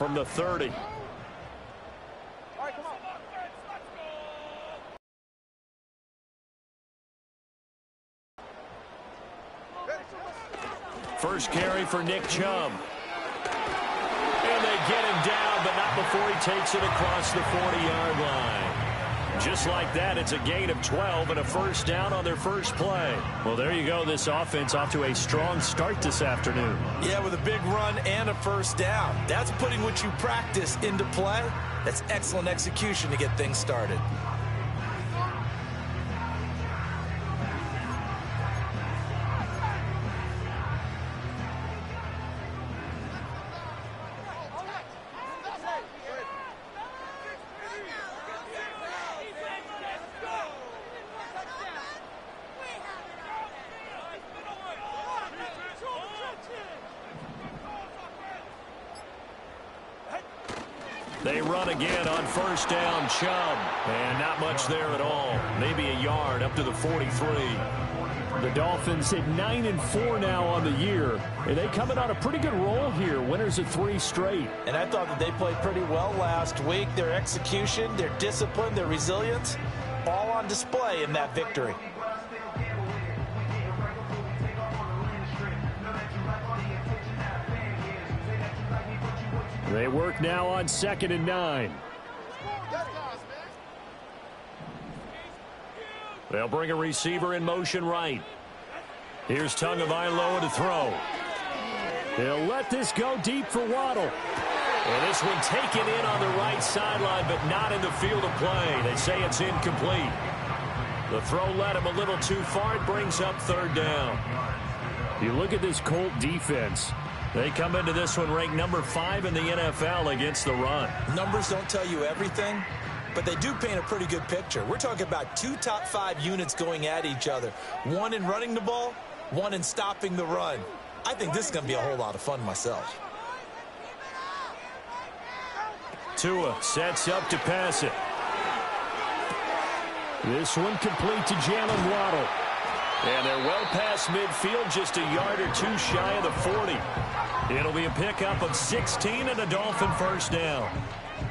from the 30. First carry for Nick Chubb. And they get him down, but not before he takes it across the 40-yard line. Just like that, it's a gain of 12 and a first down on their first play. Well, there you go. This offense off to a strong start this afternoon. Yeah, with a big run and a first down. That's putting what you practice into play. That's excellent execution to get things started. They run again on first down, Chubb. And not much there at all. Maybe a yard up to the 43. The Dolphins at 9-4 now on the year. And they coming on a pretty good roll here. Winners of 3 straight. And I thought that they played pretty well last week. Their execution, their discipline, their resilience, all on display in that victory. They work now on 2nd and 9. They'll bring a receiver in motion right. Here's Tagovailoa to throw. They'll let this go deep for Waddle. And this one taken in on the right sideline, but not in the field of play. They say it's incomplete. The throw led him a little too far. It brings up 3rd down. You look at this Colt defense. They come into this one ranked number 5 in the NFL against the run. Numbers don't tell you everything, but they do paint a pretty good picture. We're talking about 2 top 5 units going at each other. One in running the ball, one in stopping the run. I think this is going to be a whole lot of fun myself. Tua sets up to pass it. This one complete to Jalen Waddle. And they're well past midfield, just a yard or 2 shy of the 40. It'll be a pickup of 16 and a Dolphin first down.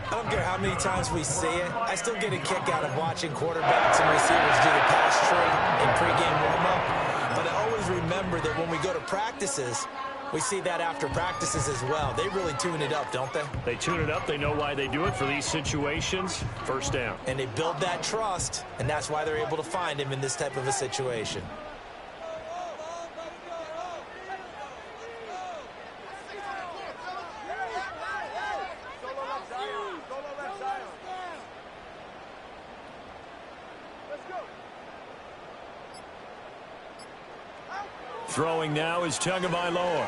I don't care how many times we see it. I still get a kick out of watching quarterbacks and receivers do the pass tree in pregame warm-up. But I always remember that when we go to practices, we see that after practices as well. They really tune it up, don't they? They tune it up. They know why they do it for these situations. First down. And they build that trust, and that's why they're able to find him in this type of a situation. Throwing now is Tagovailoa.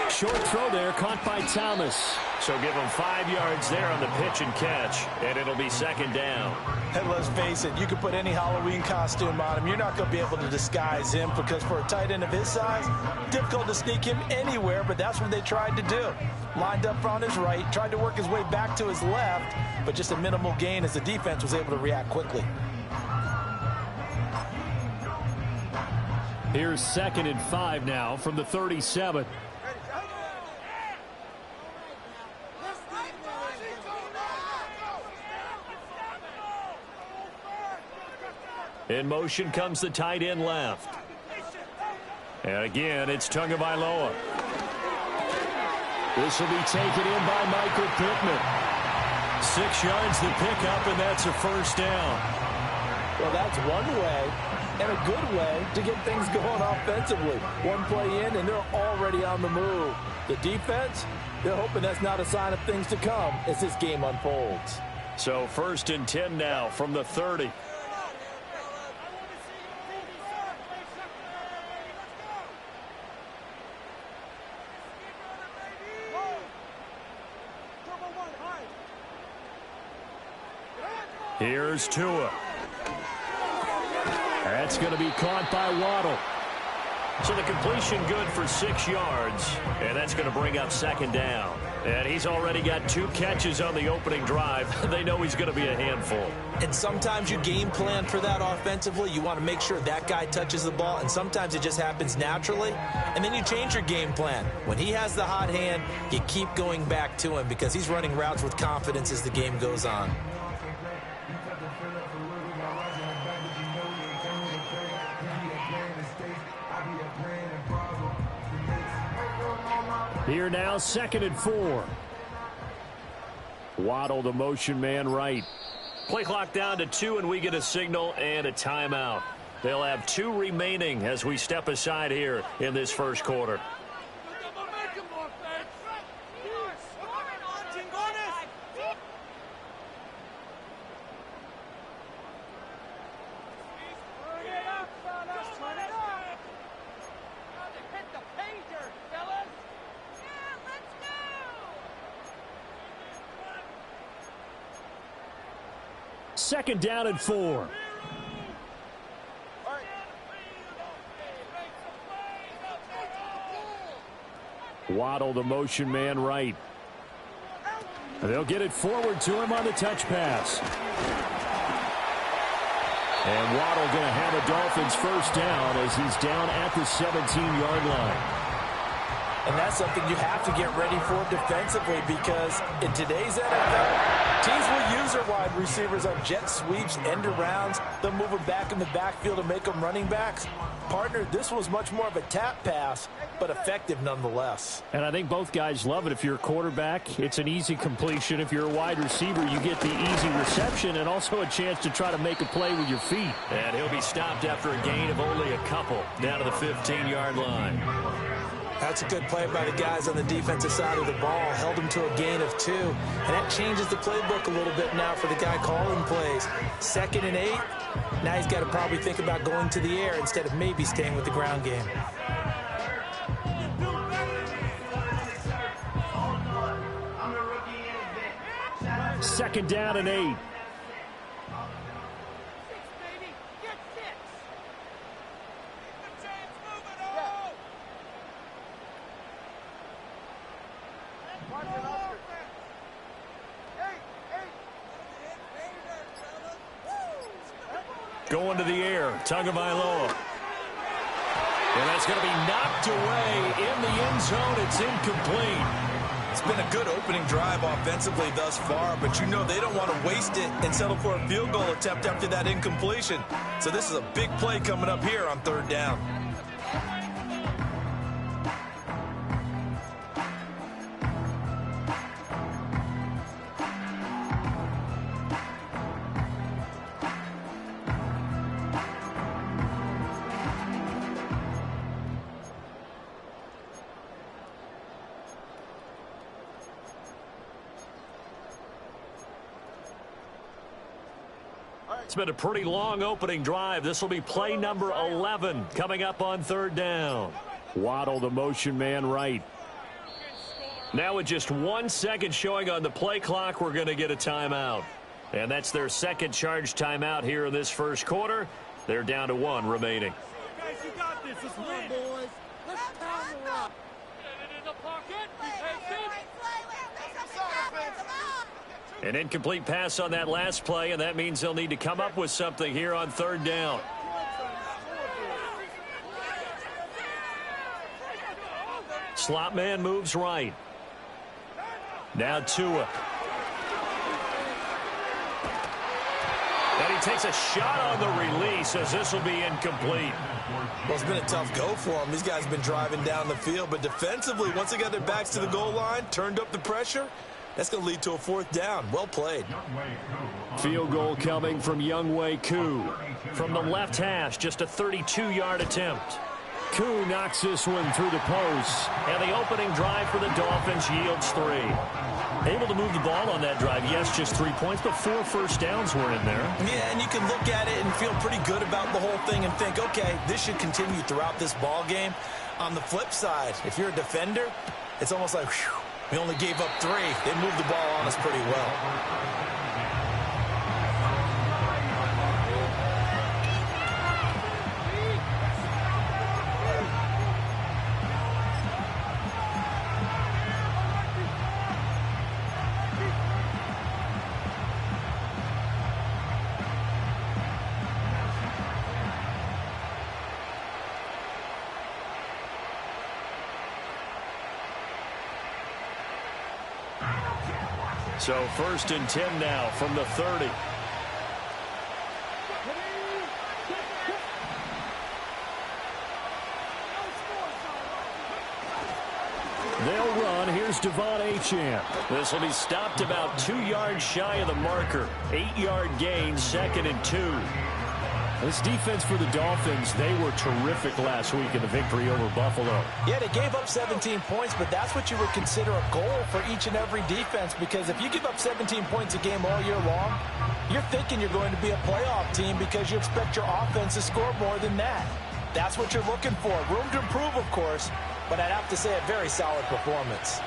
Short throw there, caught by Thomas. So give him 5 yards there on the pitch and catch, and it'll be 2nd down. And let's face it, you can put any Halloween costume on him. You're not going to be able to disguise him because for a tight end of his size, difficult to sneak him anywhere, but that's what they tried to do. Lined up on his right, tried to work his way back to his left, but just a minimal gain as the defense was able to react quickly. Here's 2nd and 5 now from the 37. In motion comes the tight end left. And again, it's Tagovailoa. This will be taken in by Michael Pittman. 6 yards the pickup, and that's a first down. Well, that's one way and a good way to get things going offensively. One play in, and they're already on the move. The defense, they're hoping that's not a sign of things to come as this game unfolds. So 1st and 10 now from the 30. Here's Tua. That's going to be caught by Waddle. So the completion good for 6 yards, and that's going to bring up 2nd down. And he's already got 2 catches on the opening drive. They know he's going to be a handful. And sometimes you game plan for that offensively. You want to make sure that guy touches the ball, and sometimes it just happens naturally. And then you change your game plan. When he has the hot hand, you keep going back to him because he's running routes with confidence as the game goes on. Here now, 2nd and 4. Waddle, the motion man right. Play clock down to 2, and we get a signal and a timeout. They'll have 2 remaining as we step aside here in this first quarter. Second down and 4. Waddle, the motion man right. They'll get it forward to him on the touch pass. And Waddle going to have a Dolphins first down as he's down at the 17-yard line. And that's something you have to get ready for defensively because in today's NFL, teams will use their wide receivers on jet sweeps, end arounds. They'll move them back in the backfield to make them running backs. Partner, this was much more of a tap pass, but effective nonetheless. And I think both guys love it. If you're a quarterback, it's an easy completion. If you're a wide receiver, you get the easy reception and also a chance to try to make a play with your feet. And he'll be stopped after a gain of only a couple down to the 15-yard line. That's a good play by the guys on the defensive side of the ball. Held him to a gain of 2. And that changes the playbook a little bit now for the guy calling plays. 2nd and 8. Now he's got to probably think about going to the air instead of maybe staying with the ground game. Second down and 8. Going to the air, Tagovailoa. And that's going to be knocked away in the end zone. It's incomplete. It's been a good opening drive offensively thus far, but you know they don't want to waste it and settle for a field goal attempt after that incompletion. So this is a big play coming up here on 3rd down. It's been a pretty long opening drive. This will be play number 11 coming up on 3rd down. Waddle, the motion man right. Now with just 1 second showing on the play clock, we're going to get a timeout. And that's their second charge timeout here in this first quarter. They're down to 1 remaining. Guys, you got this. Let's win. Boys. Let's pound the rock. Get it in the pocket. Be patient. An incomplete pass on that last play, and that means they'll need to come up with something here on 3rd down. Slot man moves right. Now Tua. And he takes a shot on the release as this will be incomplete. Well, it's been a tough go for them. These guys have been driving down the field, but defensively, once they got their backs to the goal line, turned up the pressure, that's going to lead to a 4th down. Well played. Field goal coming from Younghoe Koo. From the left hash, just a 32-yard attempt. Koo knocks this one through the post. And the opening drive for the Dolphins yields 3. Able to move the ball on that drive. Yes, just 3 points, but 4 first downs were in there. Yeah, and you can look at it and feel pretty good about the whole thing and think, okay, this should continue throughout this ball game. On the flip side, if you're a defender, it's almost like, whew, we only gave up 3. They moved the ball on us pretty well. So 1st and 10 now from the 30. They'll run. Here's Devon Achane. This will be stopped about 2 yards shy of the marker. 8-yard gain, 2nd and 2. This defense for the Dolphins, they were terrific last week in the victory over Buffalo. Yeah, they gave up 17 points, but that's what you would consider a goal for each and every defense, because if you give up 17 points a game all year long, you're thinking you're going to be a playoff team because you expect your offense to score more than that. That's what you're looking for. Room to improve, of course, but I'd have to say a very solid performance.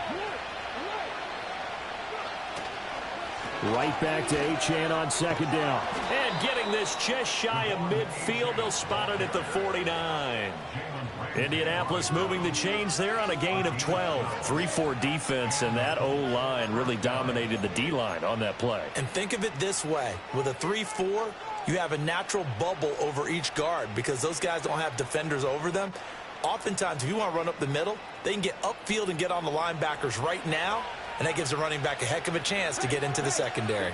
Right back to Achane on 2nd down. And getting this just shy of midfield, they'll spot it at the 49. Indianapolis moving the chains there on a gain of 12. 3-4 defense, and that O-line really dominated the D-line on that play. And think of it this way. With a 3-4, you have a natural bubble over each guard because those guys don't have defenders over them. Oftentimes, if you want to run up the middle, they can get upfield and get on the linebackers right now, and that gives the running back a heck of a chance to get into the secondary.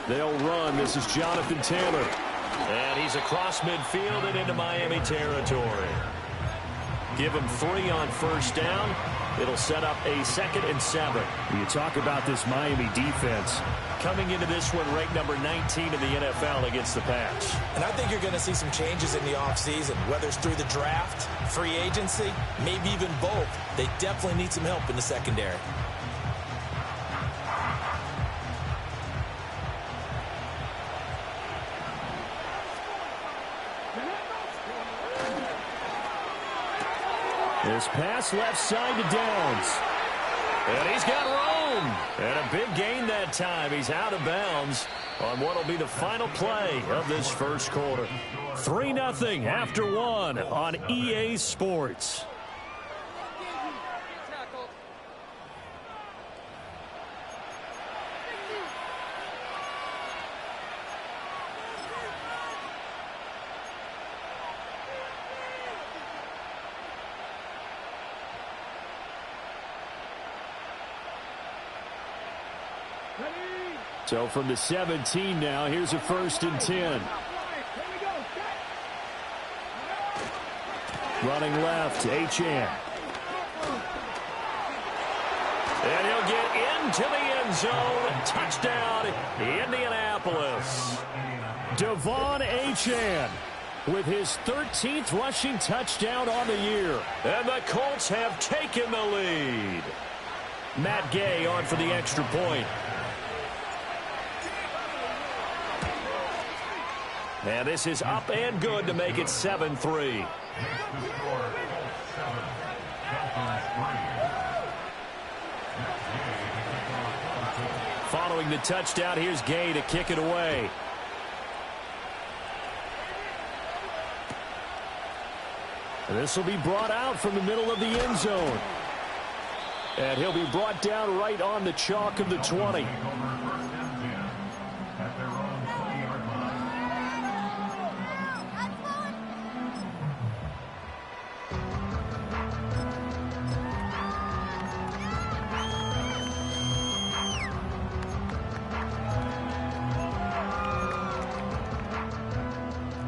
They'll run. This is Jonathan Taylor. And he's across midfield and into Miami territory. Give him 3 on 1st down. It'll set up a 2nd and 7. You talk about this Miami defense. Coming into this one, ranked number 19 in the NFL against the pass. And I think you're going to see some changes in the offseason, whether it's through the draft, free agency, maybe even both. They definitely need some help in the secondary. This pass left side to Downs. And he's got room. And a big gain that time. He's out of bounds on what will be the final play of this first quarter. 3-0 after 1 on EA Sports. So from the 17 now, here's a 1st and 10. Running left, Achane. And he'll get into the end zone. Touchdown, Indianapolis. Devon Achane with his 13th rushing touchdown on the year. And the Colts have taken the lead. Matt Gay on for the extra point. And this is up and good to make it 7-3. Following the touchdown, here's Gay to kick it away. This will be brought out from the middle of the end zone. And he'll be brought down right on the chalk of the 20.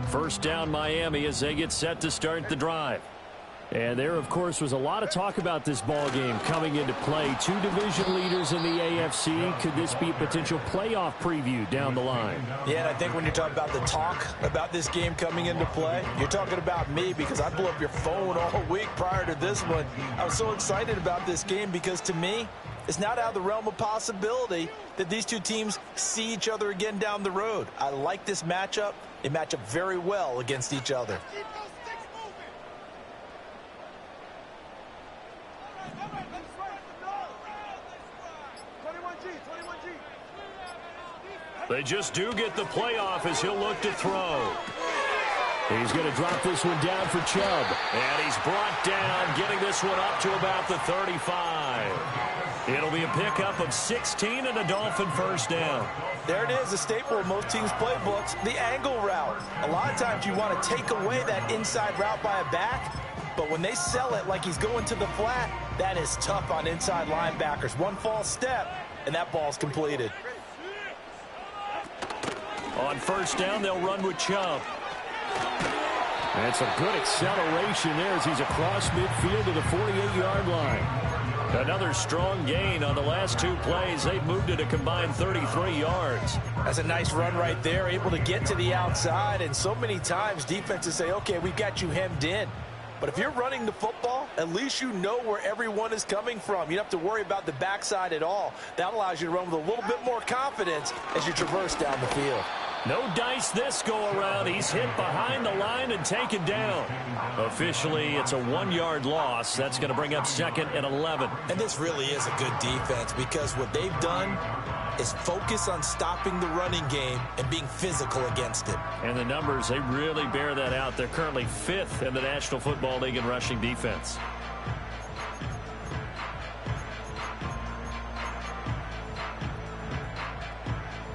First down, Miami, as they get set to start the drive. And there, of course, was a lot of talk about this ball game coming into play. 2 division leaders in the AFC. Could this be a potential playoff preview down the line? Yeah, and I think when you're talking about the talk about this game coming into play, you're talking about me because I blew up your phone all week prior to this one. I was so excited about this game because, to me, it's not out of the realm of possibility that these two teams see each other again down the road. I like this matchup. They match up very well against each other. They just do get the playoff as he'll look to throw. He's going to drop this one down for Chubb. And he's brought down, getting this one up to about the 35. It'll be a pickup of 16 and a Dolphin first down. There it is, a staple of most teams' playbooks, the angle route. A lot of times you want to take away that inside route by a back, But when they sell it like he's going to the flat, that is tough on inside linebackers. One false step, and that ball's completed. On first down, they'll run with Chubb. That's a good acceleration there as he's across midfield to the 48-yard line. Another strong gain on the last two plays. They've moved it a combined 33 yards. That's a nice run right there, able to get to the outside. And so many times defenses say, okay, we've got you hemmed in. But if you're running the football, at least you know where everyone is coming from. You don't have to worry about the backside at all. That allows you to run with a little bit more confidence as you traverse down the field. No dice this go-around. He's hit behind the line and taken down. Officially, it's a 1-yard loss. That's going to bring up 2nd and 11. And this really is a good defense because what they've done is focus on stopping the running game and being physical against it. And the numbers, they really bear that out. They're currently 5th in the National Football League in rushing defense.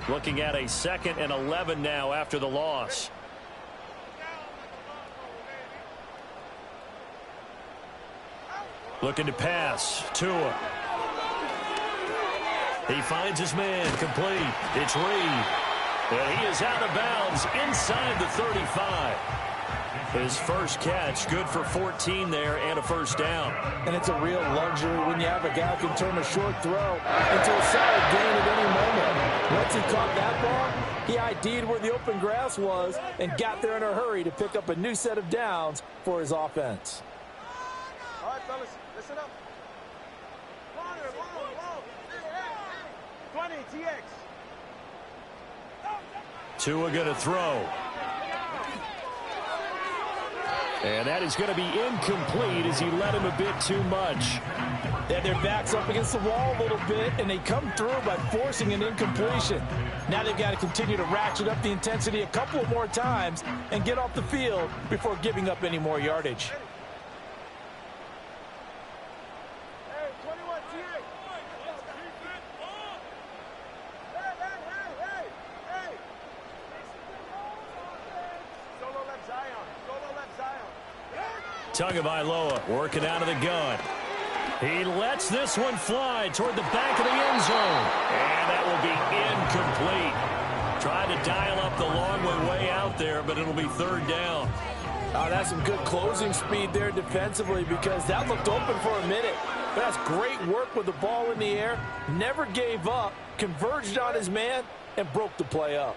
Looking at a 2nd and 11 now after the loss. Looking to pass. Tua. He finds his man. Complete. It's Reed. And he is out of bounds inside the 35. His first catch, good for 14 there and a first down. And it's a real luxury when you have a guy who can turn a short throw into a solid gain at any moment. Once he caught that ball, he ID'd where the open grass was and got there in a hurry to pick up a new set of downs for his offense. All right, fellas, listen up. 20, TX. Tua going to throw. And that is going to be incomplete as he led him a bit too much. They had their backs up against the wall a little bit, and they come through by forcing an incompletion. Now they've got to continue to ratchet up the intensity a couple of more times and get off the field before giving up any more yardage. Hey, 21, TX. Hey. Solo left Zion. Solo left Zion. Tagovailoa working out of the gun. He lets this one fly toward the back of the end zone. And that will be incomplete. Tried to dial up the long way out there, but it'll be 3rd down. That's some good closing speed there defensively because that looked open for a minute. But that's great work with the ball in the air. Never gave up, converged on his man, and broke the play up.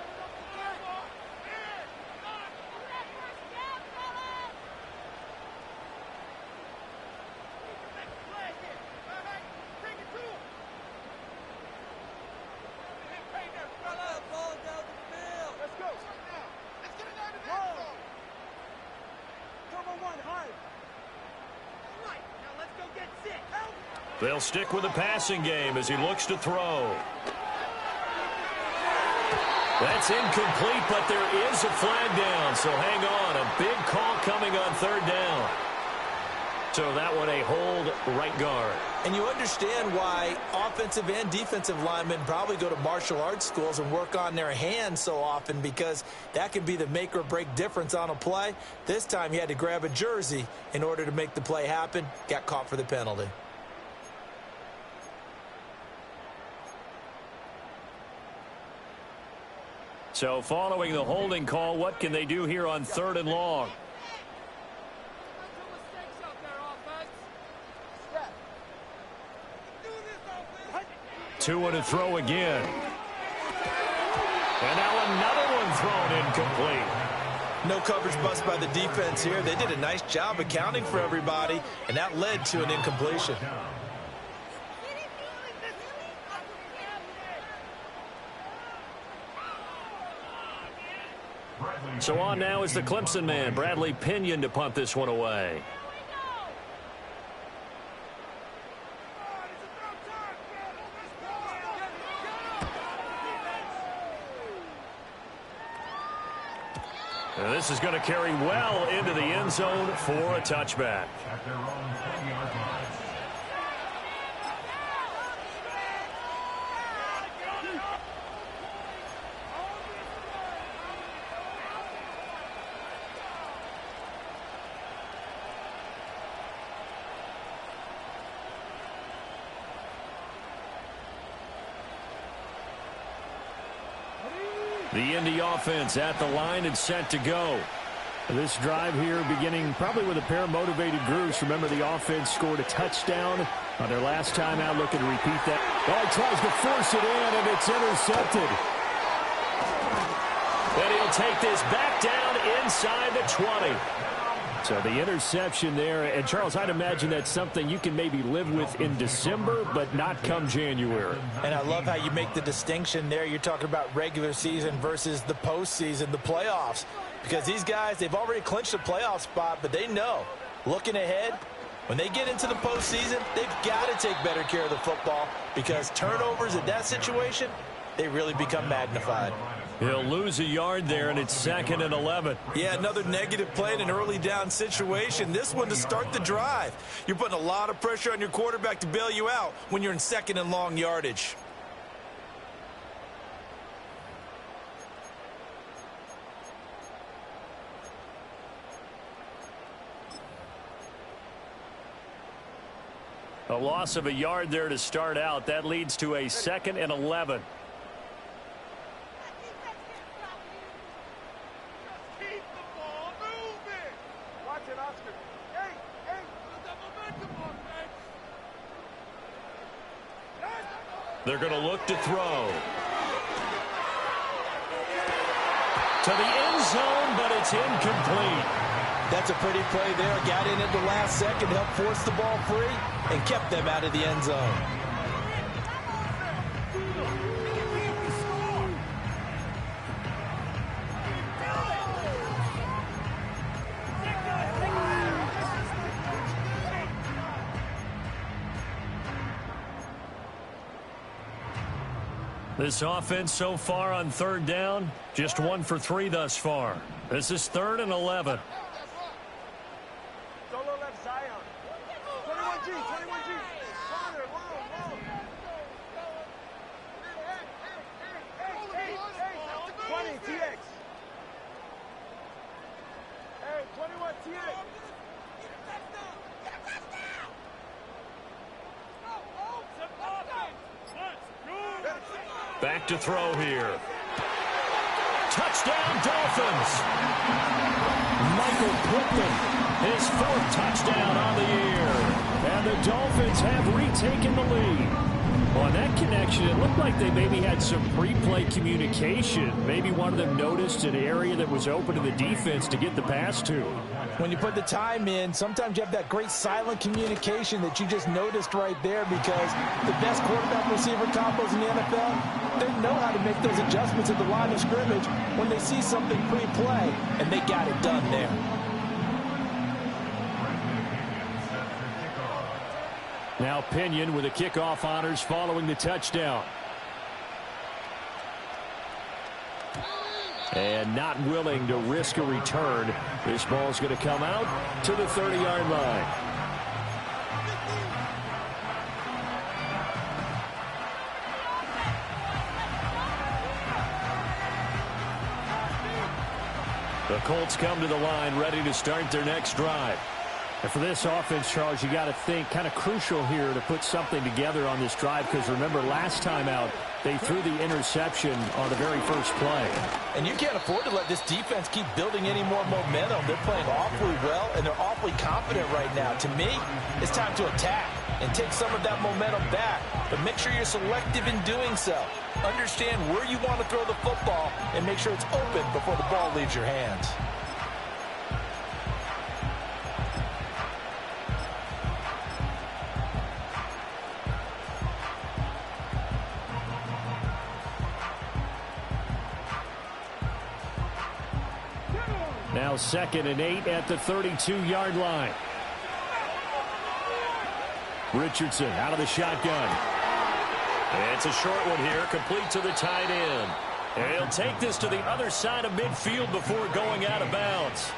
They'll stick with the passing game as he looks to throw. That's incomplete, but there is a flag down, so hang on. A big call coming on 3rd down. So that one a hold right guard. And you understand why offensive and defensive linemen probably go to martial arts schools and work on their hands so often because that can be the make or break difference on a play. This time he had to grab a jersey in order to make the play happen. Got caught for the penalty. So following the holding call, what can they do here on 3rd and long? Tua to throw again. And now another one thrown incomplete. No coverage bust by the defense here. They did a nice job accounting for everybody, and that led to an incompletion. So on now is the Clemson man, Bradley Pinion, to punt this one away. And this is going to carry well into the end zone for a touchback. The Indy offense at the line and set to go. This drive here beginning probably with a pair of motivated groups. Remember, the offense scored a touchdown on their last time out, looking to repeat that. Oh, he tries to force it in, and it's intercepted. And he'll take this back down inside the 20. So the interception there, and Charles, I'd imagine that's something you can maybe live with in December, but not come January. And I love how you make the distinction there. You're talking about regular season versus the postseason, the playoffs. Because these guys, they've already clinched a playoff spot, but they know, looking ahead, when they get into the postseason, they've got to take better care of the football because turnovers in that situation, they really become magnified. He'll lose a yard there, and it's 2nd and 11. Yeah, another negative play in an early down situation. This one to start the drive. You're putting a lot of pressure on your quarterback to bail you out when you're in 2nd and long yardage. A loss of a yard there to start out. That leads to a 2nd and 11. They're going to look to throw. To the end zone, but it's incomplete. That's a pretty play there. Got in at the last second, helped force the ball free, and kept them out of the end zone. This offense so far on 3rd down, just 1 for 3 thus far. This is 3rd and 11. Solo left Zion. 21G, 21G. Connor, whoa. 20, TX. Hey, 21, TX. Back to throw here. Touchdown, Dolphins. Michael Pittman, His 4th touchdown on the year. and the Dolphins have retaken the lead. On that connection, it looked like they maybe had some pre-play communication. Maybe one of them noticed an area that was open to the defense to get the pass to. When you put the time in, sometimes you have that great silent communication that you just noticed right there because the best quarterback-receiver combos in the NFL, they know how to make those adjustments at the line of scrimmage when they see something pre-play, and they got it done there. Now Pinion with the kickoff honors following the touchdown. And not willing to risk a return. This ball's going to come out to the 30-yard line. The Colts come to the line ready to start their next drive. And for this offense, Charles, you got to think kind of crucial here to put something together on this drive because remember last time out they threw the interception on the very first play. And you can't afford to let this defense keep building any more momentum. They're playing awfully well, and they're awfully confident right now. To me, it's time to attack and take some of that momentum back. But make sure you're selective in doing so. Understand where you want to throw the football and make sure it's open before the ball leaves your hands. Now 2nd and 8 at the 32-yard line. Richardson out of the shotgun. It's a short one here, complete to the tight end. And he'll take this to the other side of midfield before going out of bounds.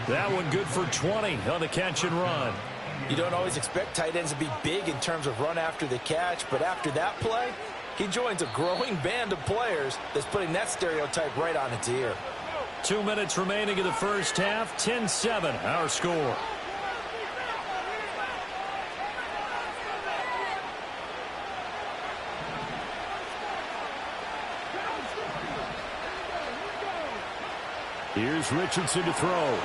That one good for 20 on the catch and run. You don't always expect tight ends to be big in terms of run after the catch, but after that play, he joins a growing band of players that's putting that stereotype right on its ear. 2 minutes remaining in the first half. 10-7 our score. Here's Richardson to throw.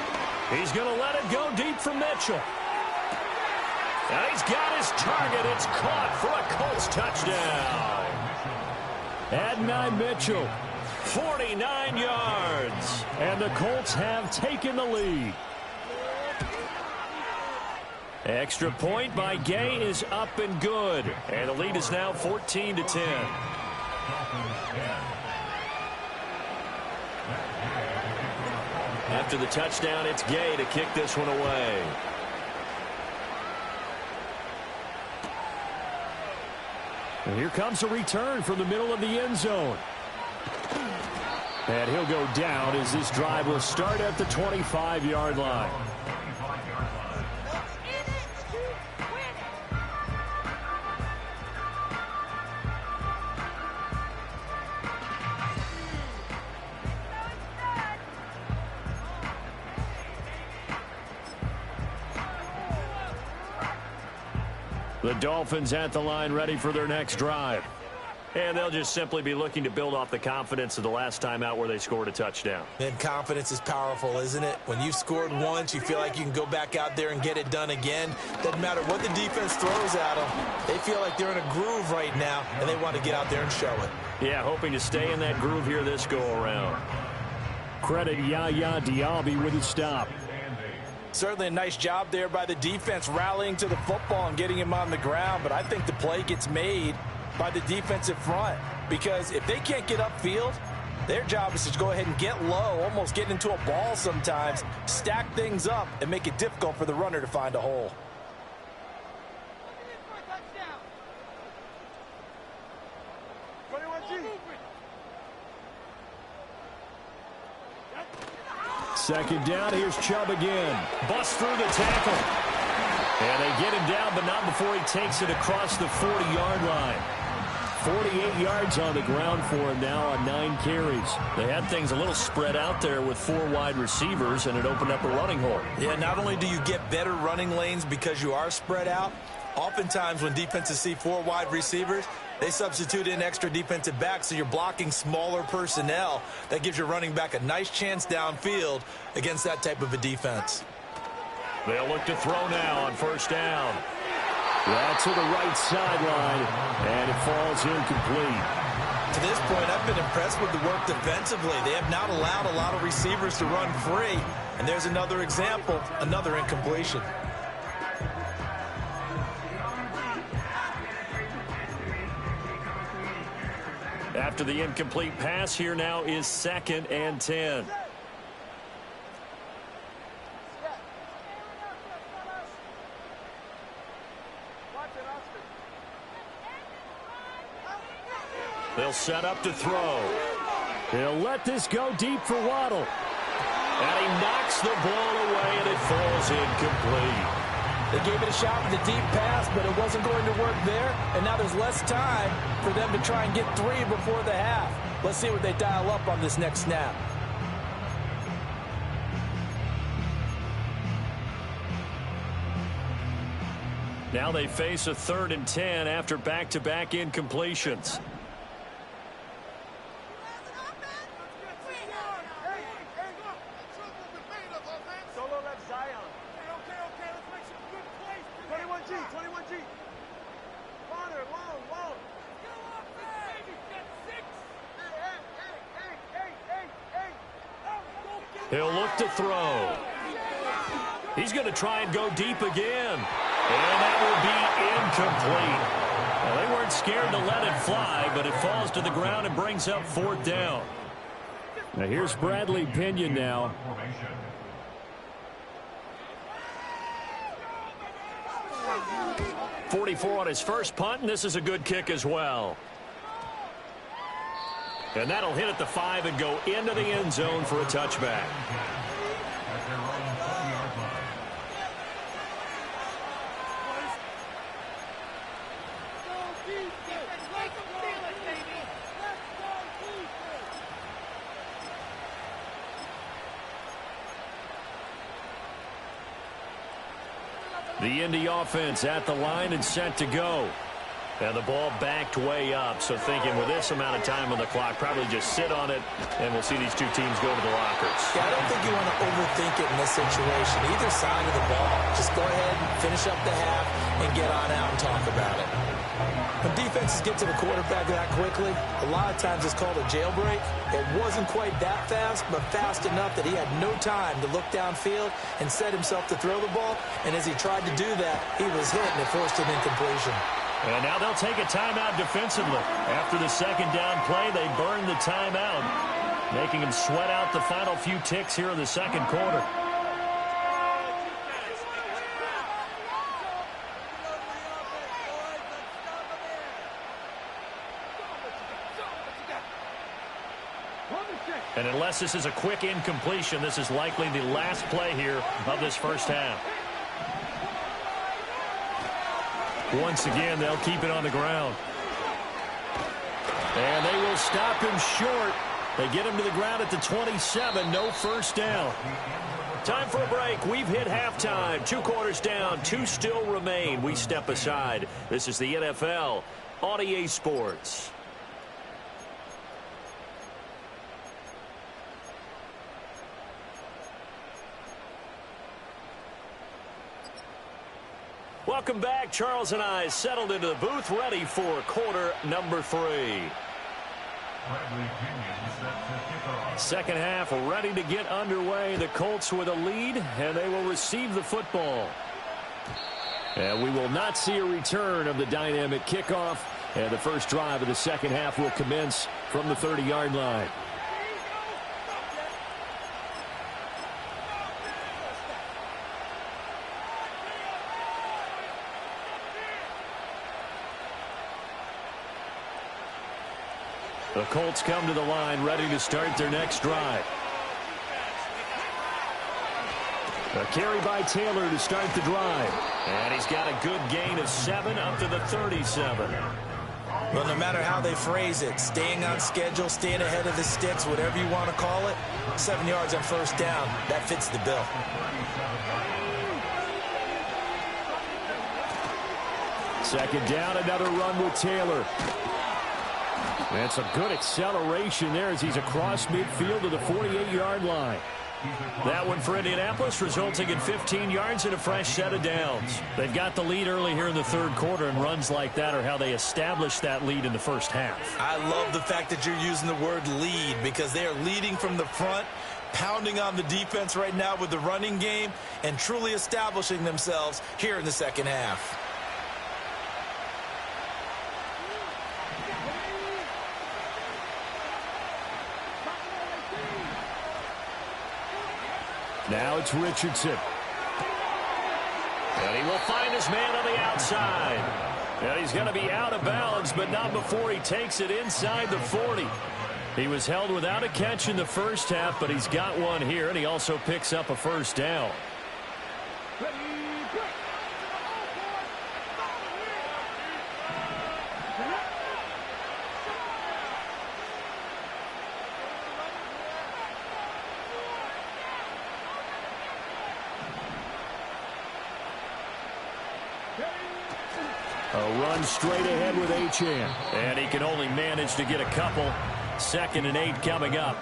He's going to let it go deep for Mitchell. And he's got his target. It's caught for a Colts touchdown. Adonai Mitchell. 49 yards. And the Colts have taken the lead. Extra point by Gay is up and good. And the lead is now 14-10. After the touchdown, it's Gay to kick this one away. And here comes a return from the middle of the end zone. And he'll go down as this drive will start at the 25-yard line. The Dolphins at the line, ready for their next drive. And they'll just simply be looking to build off the confidence of the last time out where they scored a touchdown. And confidence is powerful, isn't it? When you've scored once, you feel like you can go back out there and get it done again. Doesn't matter what the defense throws at them. They feel like they're in a groove right now, and they want to get out there and show it. Yeah, hoping to stay in that groove here this go-around. Credit Yaya Diaby with a stop. Certainly a nice job there by the defense rallying to the football and getting him on the ground, but I think the play gets made by the defensive front, because if they can't get upfield, their job is to go ahead and get low, almost get into a ball sometimes, stack things up, and make it difficult for the runner to find a hole. Second down, here's Chubb again. Bust through the tackle. And they get him down, but not before he takes it across the 40-yard line. 48 yards on the ground for him now on 9 carries. They had things a little spread out there with 4 wide receivers, and it opened up a running hole. Yeah, not only do you get better running lanes because you are spread out, oftentimes when defenses see 4 wide receivers, they substitute in extra defensive backs, so you're blocking smaller personnel. That gives your running back a nice chance downfield against that type of a defense. They'll look to throw now on first down. That's to the right sideline, and it falls incomplete. To this point, I've been impressed with the work defensively. They have not allowed a lot of receivers to run free, and there's another example, another incompletion. After the incomplete pass, here now is 2nd and 10. They'll set up to throw. He'll let this go deep for Waddle. And he knocks the ball away, and it falls incomplete. They gave it a shot with the deep pass, but it wasn't going to work there. And now there's less time for them to try and get 3 before the half. Let's see what they dial up on this next snap. Now they face a 3rd and 10 after back-to-back incompletions. He'll look to throw. He's going to try and go deep again. And that will be incomplete. Well, they weren't scared to let it fly, but it falls to the ground and brings up 4th down. Now here's Bradley Pinion now. .44 on his first punt, and this is a good kick as well. And that'll hit at the 5 and go into the end zone for a touchback. The Indy offense at the line and set to go. And the ball backed way up, so thinking with this amount of time on the clock, probably just sit on it, and we'll see these two teams go to the lockers. Yeah, I don't think you want to overthink it in this situation. Either side of the ball. Just go ahead and finish up the half and get on out and talk about it. When defenses get to the quarterback that quickly, a lot of times it's called a jailbreak. It wasn't quite that fast, but fast enough that he had no time to look downfield and set himself to throw the ball. And as he tried to do that, he was hit and it forced an incompletion. And now they'll take a timeout defensively. After the second down play, they burn the timeout, making them sweat out the final few ticks here in the second quarter. And unless this is a quick incompletion, this is likely the last play here of this first half. Once again, they'll keep it on the ground. And they will stop him short. They get him to the ground at the 27. No first down. Time for a break. We've hit halftime. 2 quarters down. 2 still remain. We step aside. This is the NFL on EA Sports. Welcome back. Charles and I settled into the booth, ready for quarter number 3. Second half ready to get underway. The Colts with a lead, and they will receive the football. And we will not see a return of the dynamic kickoff. And the first drive of the second half will commence from the 30-yard line. The Colts come to the line, ready to start their next drive. A carry by Taylor to start the drive. And he's got a good gain of 7 up to the 37. Well, no matter how they phrase it, staying on schedule, staying ahead of the sticks, whatever you want to call it, 7 yards on first down, that fits the bill. Second down, another run with Taylor. And some good acceleration there as he's across midfield to the 48-yard line. That one for Indianapolis, resulting in 15 yards and a fresh set of downs. They've got the lead early here in the third quarter, and runs like that are how they established that lead in the first half. I love the fact that you're using the word lead, because they are leading from the front, pounding on the defense right now with the running game, and truly establishing themselves here in the second half. Now it's Richardson. And he will find his man on the outside. And he's going to be out of bounds, but not before he takes it inside the 40. He was held without a catch in the first half, but he's got one here, and he also picks up a first down. A run straight ahead with Achane. And he can only manage to get a couple. 2nd and 8 coming up.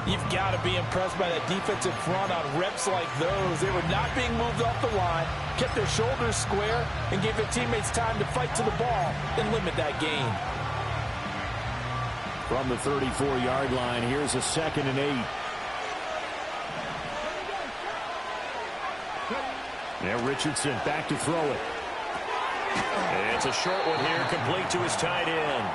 You've got to be impressed by that defensive front on reps like those. They were not being moved off the line, kept their shoulders square, and gave their teammates time to fight to the ball and limit that gain. From the 34-yard line, here's a 2nd and 8. Now Richardson back to throw it. It's a short one here, complete to his tight end.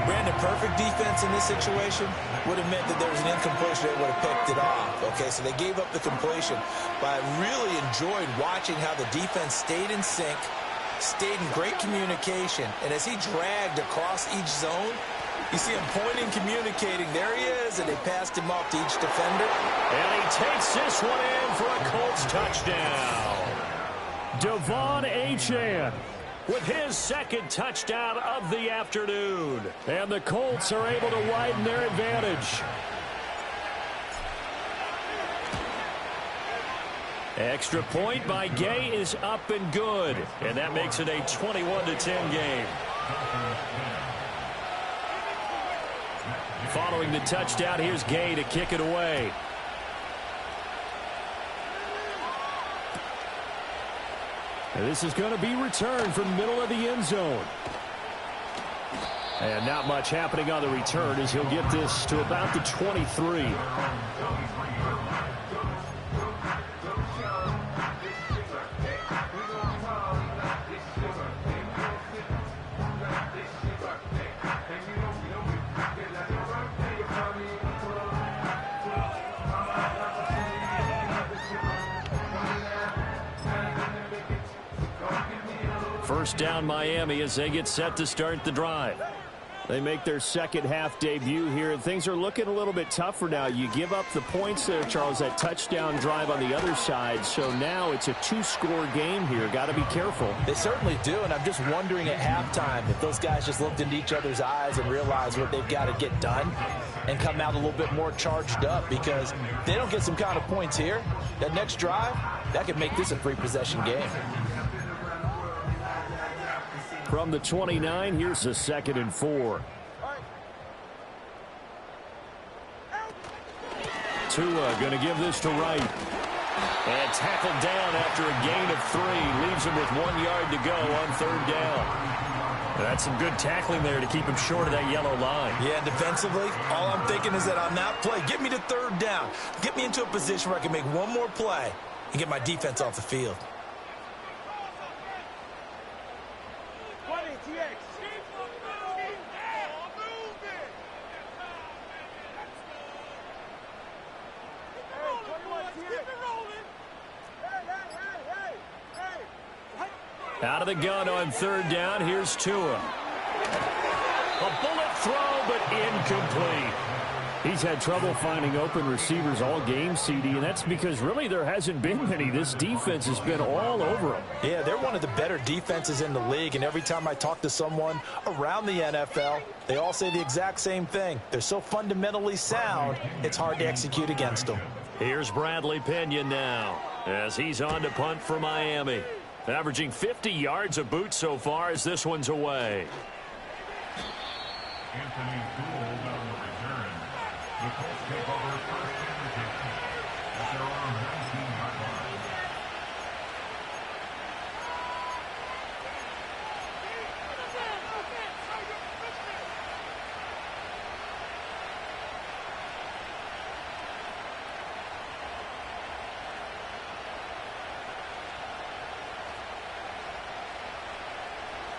Brandon, perfect defense in this situation would have meant that there was an incompletion. They would have picked it off. Okay, so they gave up the completion. But I really enjoyed watching how the defense stayed in sync, stayed in great communication. And as he dragged across each zone, you see him pointing, communicating. There he is, and they passed him off to each defender. And he takes this one in for a Colts touchdown. Devon Achane with his 2nd touchdown of the afternoon. And the Colts are able to widen their advantage. Extra point by Gay is up and good. And that makes it a 21-10 game. Following the touchdown, here's Gay to kick it away. And this is going to be returned from the middle of the end zone. And not much happening on the return as he'll get this to about the 23. First down Miami as they get set to start the drive. They make their second half debut here, and things are looking a little bit tougher now. You give up the points there, Charles, that touchdown drive on the other side. So now it's a two-score game here. Got to be careful. They certainly do, and I'm just wondering at halftime if those guys just looked into each other's eyes and realized what they've got to get done and come out a little bit more charged up, because if they don't get some kind of points here, that next drive, that could make this a three-possession game. From the 29, here's a 2nd and 4. Tua going to give this to Wright. And tackled down after a gain of 3. Leaves him with 1 yard to go on 3rd down. That's some good tackling there to keep him short of that yellow line. Yeah, and defensively, all I'm thinking is that on that play, get me to 3rd down. Get me into a position where I can make one more play and get my defense off the field. Out of the gun on 3rd down. Here's Tua. A bullet throw, but incomplete. He's had trouble finding open receivers all game, CD, and that's because really there hasn't been many. This defense has been all over him. Yeah, they're one of the better defenses in the league, and every time I talk to someone around the NFL, they all say the exact same thing. They're so fundamentally sound, it's hard to execute against them. Here's Bradley Pinion now as he's on to punt for Miami. Averaging 50 yards a boot so far as this one's away. Nfgl on the return. The Colts take over first and 10 at their own 19-yard line.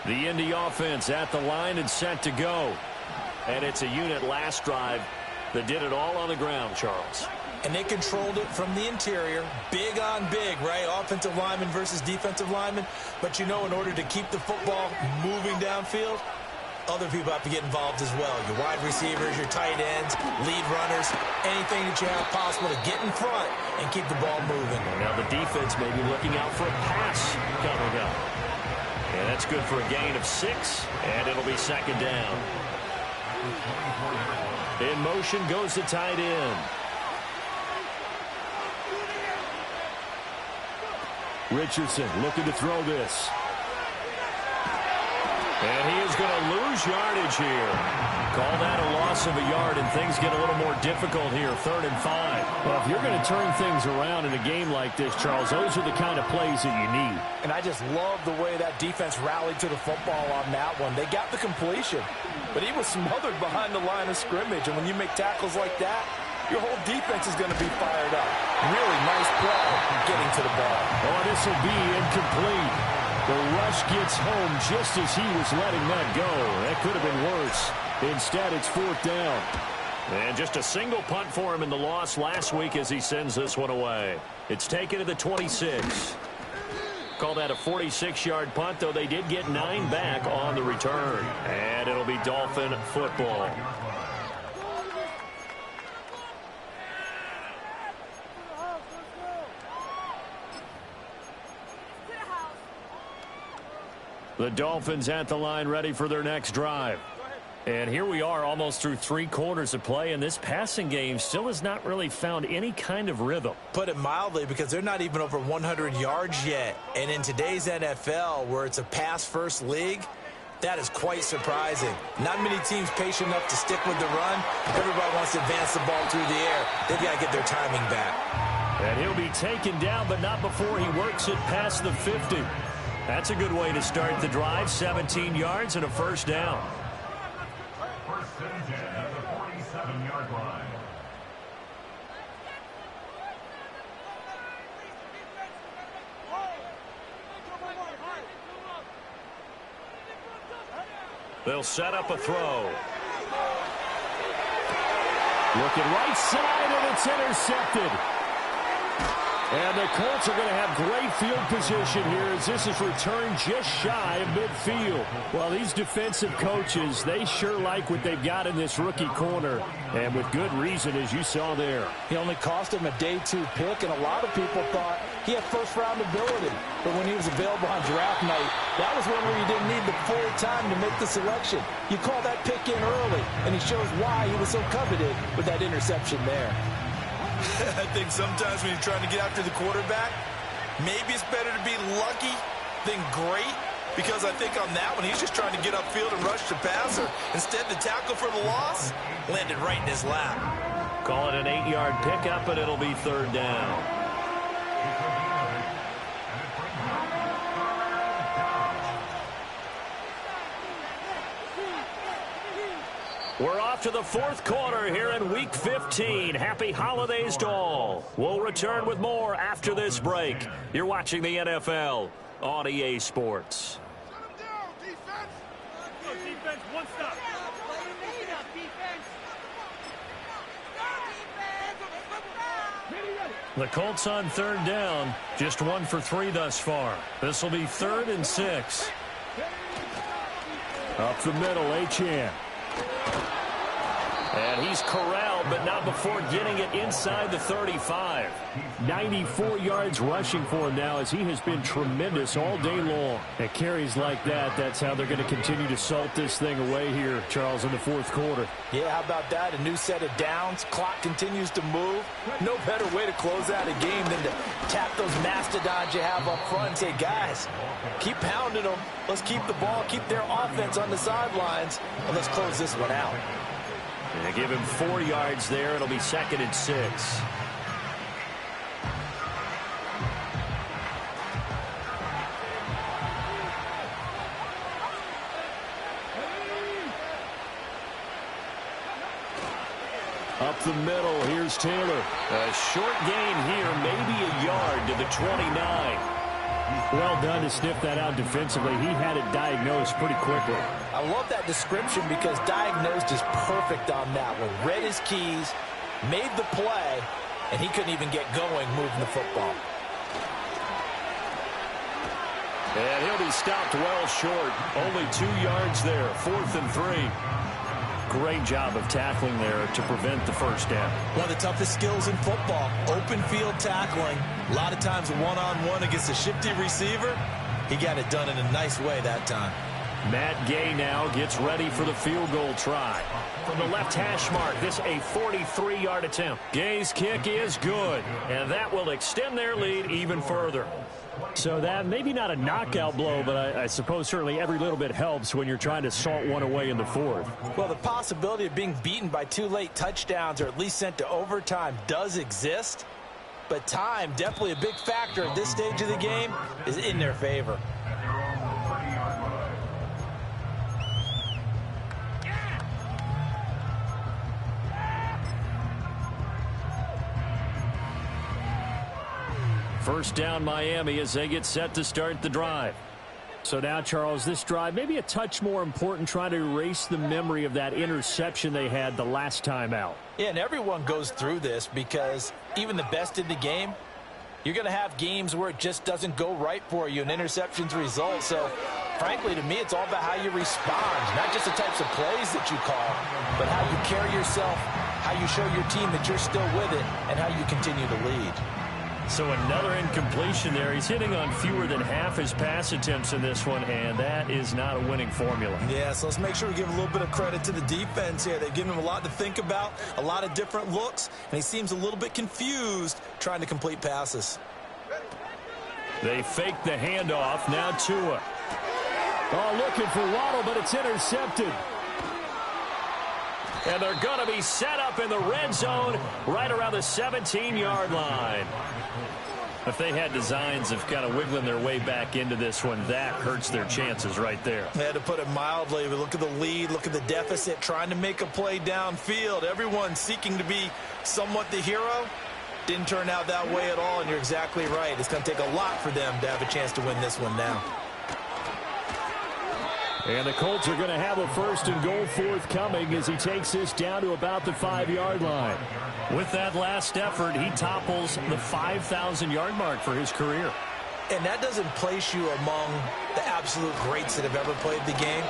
The Indy offense at the line and set to go. And it's a unit last drive that did it all on the ground, Charles. And they controlled it from the interior, big on big, right? Offensive lineman versus defensive lineman. But you know, in order to keep the football moving downfield, other people have to get involved as well. Your wide receivers, your tight ends, lead runners, anything that you have possible to get in front and keep the ball moving. Now the defense may be looking out for a pass coming up. And that's good for a gain of 6, and it'll be 2nd down. In motion goes the tight end. Richardson looking to throw this. And he is going to lose yardage here. Call that a loss of a yard, and things get a little more difficult here. 3rd and 5. Well, if you're going to turn things around in a game like this, Charles, those are the kind of plays that you need. And I just love the way that defense rallied to the football on that one. They got the completion, but he was smothered behind the line of scrimmage. And when you make tackles like that, your whole defense is going to be fired up. Really nice play getting to the ball. Oh, this will be incomplete. The rush gets home just as he was letting that go. That could have been worse. Instead, it's 4th down. And just a single punt for him in the loss last week as he sends this one away. It's taken to the 26. Call that a 46-yard punt, though they did get 9 back on the return. And it'll be Dolphin football. The Dolphins at the line ready for their next drive. And here we are almost through 3 quarters of play, and this passing game still has not really found any kind of rhythm. Put it mildly, because they're not even over 100 yards yet. And in today's NFL, where it's a pass-first league, that is quite surprising. Not many teams patient enough to stick with the run. Everybody wants to advance the ball through the air. They've got to get their timing back. And he'll be taken down, but not before he works it past the 50. That's a good way to start the drive. 17 yards and a first down. First and 10 at the 47-yard line. They'll set up a throw. Looking right side, and it's intercepted. And the Colts are going to have great field position here as this is returned just shy of midfield. Well, these defensive coaches, they sure like what they've got in this rookie corner, and with good reason, as you saw there. He only cost him a day 2 pick, and a lot of people thought he had first-round ability. But when he was available on draft night, that was one where you didn't need the full time to make the selection. You call that pick in early, and he shows why he was so coveted with that interception there. I think sometimes when you're trying to get after the quarterback, maybe it's better to be lucky than great, because I think on that one, he's just trying to get upfield and rush the passer. Instead, the tackle for the loss landed right in his lap. Call it an 8-yard pickup, and it'll be third down. We're off to the 4th quarter here in Week 15. Happy holidays to all. We'll return with more after this break. You're watching the NFL on EA Sports. Defense, one stop. The Colts on 3rd down, just 1 for 3 thus far. This will be 3rd and 6. Up the middle, Achane. And he's corralled, but not before getting it inside the 35. 94 yards rushing for him now, as he has been tremendous all day long. At carries like that, that's how they're going to continue to salt this thing away here, Charles, in the 4th quarter. Yeah, how about that? A new set of downs. Clock continues to move. No better way to close out a game than to tap those mastodons you have up front and say, guys, keep pounding them. Let's keep the ball, keep their offense on the sidelines, and let's close this one out. And they give him 4 yards there. It'll be 2nd and 6. Up the middle, here's Taylor. A short gain here, maybe a yard to the 29. Well done to sniff that out defensively. He had it diagnosed pretty quickly. I love that description, because diagnosed is perfect on that one. Read his keys, made the play, and he couldn't even get going moving the football. And he'll be stopped well short. Only 2 yards there. 4th and 3. Great job of tackling there to prevent the first down. One of the toughest skills in football, open field tackling. A lot of times one-on-one against a shifty receiver. He got it done in a nice way that time. Matt Gay now gets ready for the field goal try. From the left hash mark, this a 43-yard attempt. Gay's kick is good, and that will extend their lead even further. So that maybe not a knockout blow, but I suppose certainly every little bit helps when you're trying to salt one away in the 4th. Well, the possibility of being beaten by 2 late touchdowns or at least sent to overtime does exist, but time, definitely a big factor at this stage of the game, is in their favor. First down, Miami, as they get set to start the drive. So now, Charles, this drive maybe a touch more important, trying to erase the memory of that interception they had the last time out. Yeah, and everyone goes through this, because even the best in the game, you're going to have games where it just doesn't go right for you and interceptions result. So, frankly, to me, it's all about how you respond, not just the types of plays that you call, but how you carry yourself, how you show your team that you're still with it, and how you continue to lead. So another incompletion there. He's hitting on fewer than half his pass attempts in this one, and that is not a winning formula. Yeah, so let's make sure we give a little bit of credit to the defense here. They've given him a lot to think about, a lot of different looks, and he seems a little bit confused trying to complete passes. They fake the handoff. Now Tua. Oh, looking for Waddle, but it's intercepted. And they're going to be set up in the red zone right around the 17-yard line. If they had designs of kind of wiggling their way back into this one, that hurts their chances right there. They had to put it mildly, but look at the lead, look at the deficit, trying to make a play downfield. Everyone seeking to be somewhat the hero. Didn't turn out that way at all, and you're exactly right. It's going to take a lot for them to have a chance to win this one now. And the Colts are going to have a 1st and goal forthcoming as he takes this down to about the 5-yard line. With that last effort, he topples the 5,000-yard mark for his career. And that doesn't place you among the absolute greats that have ever played the game.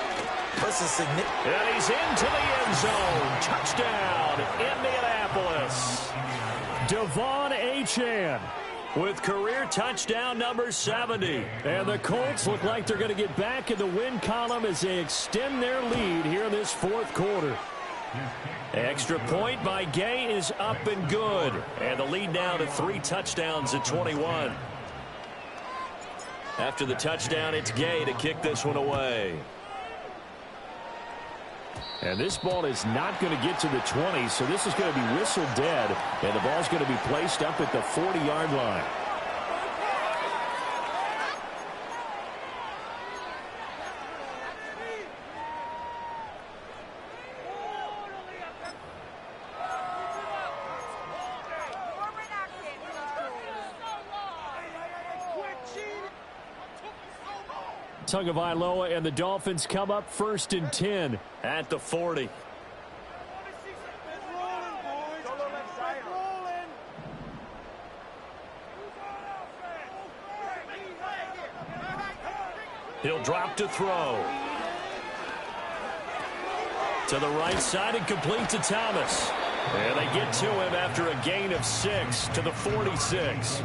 Plus a significant. And he's into the end zone. Touchdown, Indianapolis. Devon Achane with career touchdown number 70. And the Colts look like they're going to get back in the win column as they extend their lead here in this 4th quarter. Extra point by Gay is up and good. And the lead now to 3 touchdowns at 21. After the touchdown, it's Gay to kick this one away. And this ball is not going to get to the 20, so this is going to be whistled dead. And the ball's going to be placed up at the 40-yard line. Tagovailoa and the Dolphins come up 1st and 10 at the 40. He'll drop to throw. To the right side and complete to Thomas. And they get to him after a gain of 6 to the 46.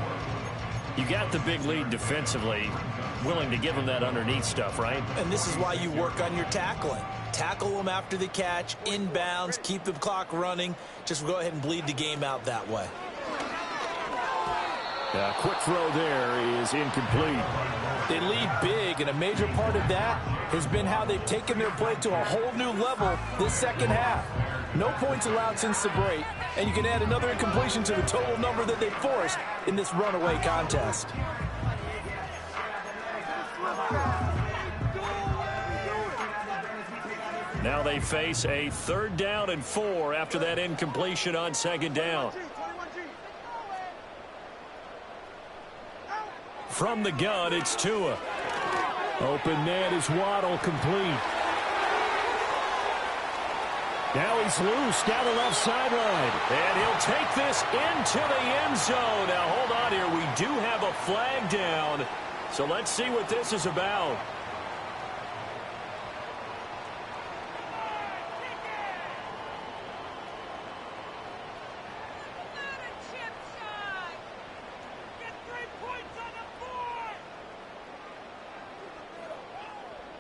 You got the big lead defensively. Willing to give him that underneath stuff, right? And this is why you work on your tackling. Tackle them after the catch, inbounds, keep the clock running. Just go ahead and bleed the game out that way. Quick throw there is incomplete. They lead big, and a major part of that has been how they've taken their play to a whole new level this second half. No points allowed since the break, and you can add another incompletion to the total number that they forced in this runaway contest. Now they face a 3rd down and 4 after that incompletion on 2nd down. From the gun, it's Tua. Open man is Waddle, complete. Now he's loose down the left sideline. And he'll take this into the end zone. Now hold on here. We do have a flag down. So let's see what this is about.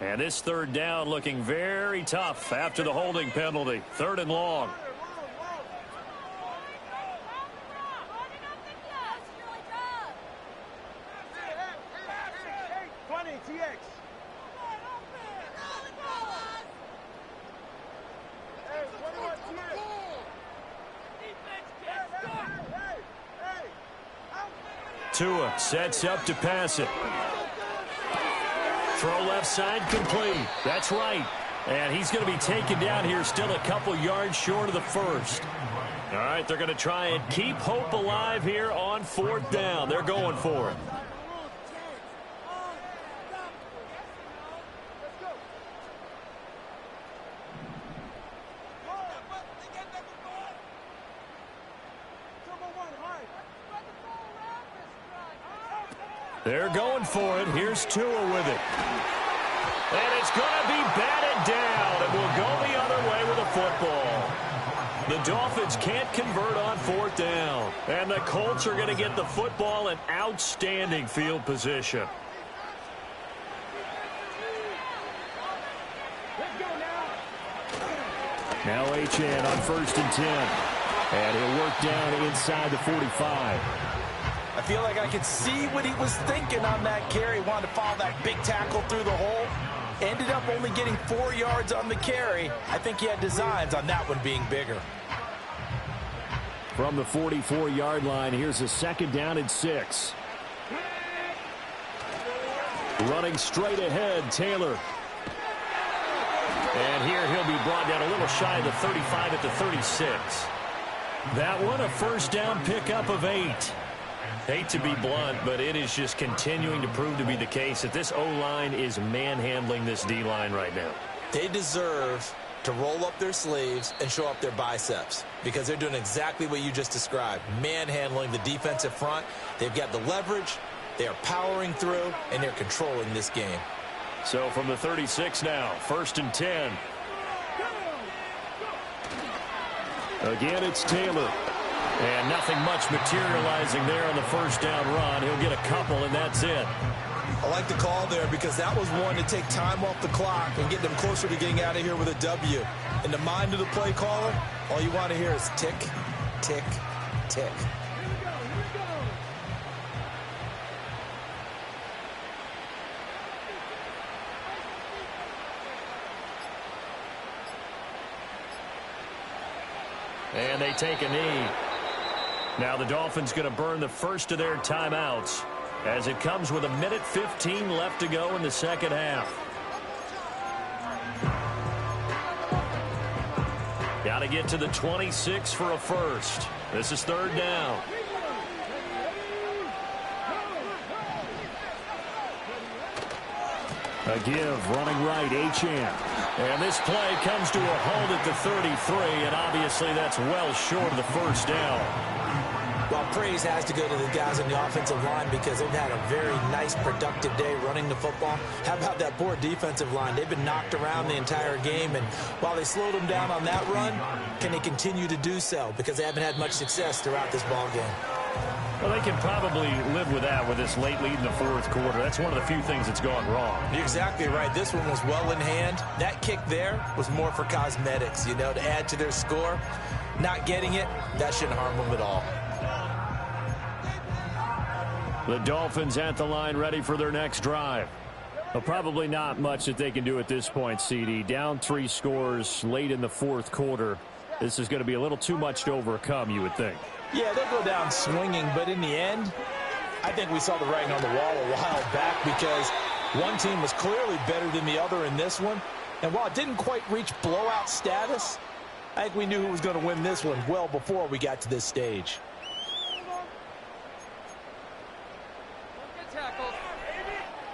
And this 3rd down looking very tough after the holding penalty. 3rd and long. Tua sets up to pass it. Throw left side complete. That's right. And he's going to be taken down here still a couple yards short of the 1st. All right, they're going to try and keep hope alive here on 4th down. They're going for it. They're going for it. Here's Tua with it. And it's going to be batted down, and we'll go the other way with a football. The Dolphins can't convert on 4th down. And the Colts are going to get the football in outstanding field position. Now Achane on 1st and 10. And he'll work down inside the 45. I feel like I could see what he was thinking on that carry. Wanted to follow that big tackle through the hole. Ended up only getting 4 yards on the carry. I think he had designs on that one being bigger. From the 44-yard line, here's a 2nd down and 6. Running straight ahead, Taylor. And here he'll be brought down a little shy of the 35 at the 36. That one a 1st down pickup of 8. Hate to be blunt, but it is just continuing to prove to be the case that this O-line is manhandling this D-line right now. They deserve to roll up their sleeves and show up their biceps because they're doing exactly what you just described, manhandling the defensive front. They've got the leverage, they are powering through, and they're controlling this game. So from the 36 now, 1st and 10. Again, it's Taylor. And nothing much materializing there on the 1st down run. He'll get a couple, and that's it. I like the call there because that was one to take time off the clock and get them closer to getting out of here with a W. In the mind of the play caller, all you want to hear is tick, tick, tick. And they take a knee. Now the Dolphins going to burn the first of their timeouts as it comes with 1:15 left to go in the 2nd half. Got to get to the 26 for a first. This is 3rd down. A give, running right, Achane. And this play comes to a halt at the 33, and obviously that's well short of the 1st down. Well, praise has to go to the guys on the offensive line because they've had a very nice, productive day running the football. How about that poor defensive line? They've been knocked around the entire game, and while they slowed them down on that run, can they continue to do so? Because they haven't had much success throughout this ball game. Well, they can probably live with that with this late lead in the 4th quarter. That's one of the few things that's gone wrong. You're exactly right. This one was well in hand. That kick there was more for cosmetics, you know, to add to their score. Not getting it, that shouldn't harm them at all. The Dolphins at the line ready for their next drive. Well, probably not much that they can do at this point, CD. Down 3 scores late in the 4th quarter. This is going to be a little too much to overcome, you would think. Yeah, they'll go down swinging, but in the end, I think we saw the writing on the wall a while back because one team was clearly better than the other in this one. And while it didn't quite reach blowout status, I think we knew who was going to win this one well before we got to this stage.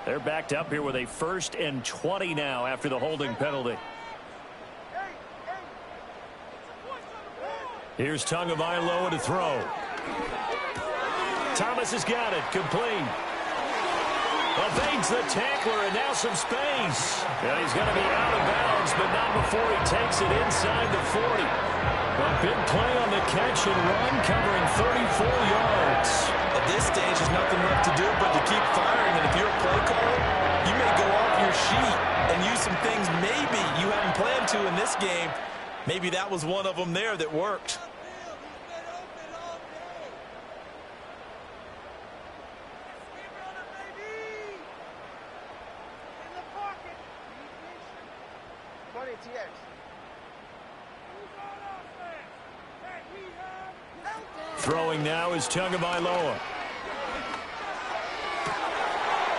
They're backed up here with a 1st and 20 now after the holding penalty. Here's Tagovailoa to throw. Thomas has got it. Complete. Evades the tackler, and now some space. And he's going to be out of bounds, but not before he takes it inside the 40. A big play on the catch and run, covering 34 yards. At this stage, there's nothing left to do but to keep firing. And if you're a play caller, you may go off your sheet and use some things maybe you hadn't planned to in this game. Maybe that was one of them there that worked. Throwing now is Tagovailoa.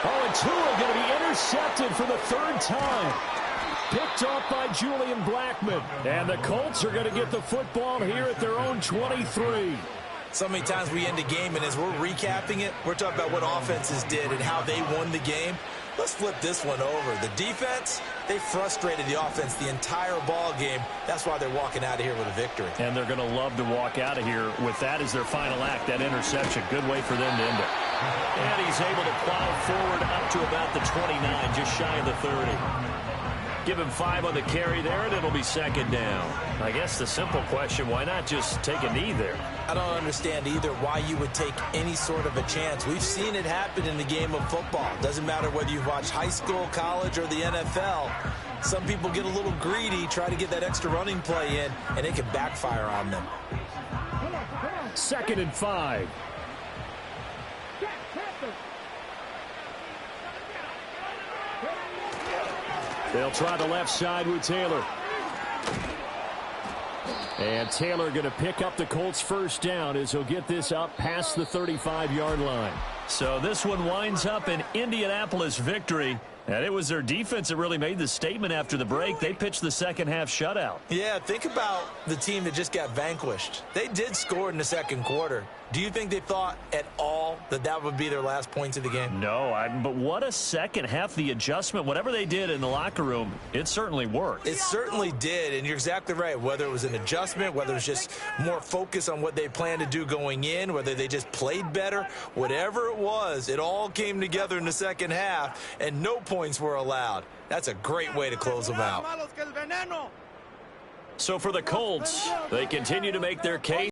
Oh, and Tua going to be intercepted for the 3rd time. Picked off by Julian Blackmon. And the Colts are going to get the football here at their own 23. So many times we end a game, and as we're recapping it, we're talking about what offenses did and how they won the game. Let's flip this one over. The defense, they frustrated the offense the entire ball game. That's why they're walking out of here with a victory. And they're going to love to walk out of here with that as their final act, that interception. Good way for them to end it. And he's able to plow forward up to about the 29, just shy of the 30. Give him 5 on the carry there, and it'll be second down. I guess the simple question, why not just take a knee there? I don't understand either why you would take any sort of a chance. We've seen it happen in the game of football. Doesn't matter whether you've watched high school, college, or the NFL. Some people get a little greedy, try to get that extra running play in, and it can backfire on them. 2nd and 5. They'll try the left side with Taylor. And Taylor going to pick up the Colts' first down as he'll get this up past the 35-yard line. So this one winds up an Indianapolis victory. And it was their defense that really made the statement after the break. They pitched the second-half shutout. Yeah, think about the team that just got vanquished. They did score in the second quarter. Do you think they thought at all that that would be their last points of the game? No, but what a second half. The adjustment, whatever they did in the locker room, it certainly worked. It certainly did, and you're exactly right. Whether it was an adjustment, whether it was just more focus on what they planned to do going in, whether they just played better, whatever it was, it all came together in the second half, and no points were allowed. That's a great way to close them out. So for the Colts, they continue to make their case.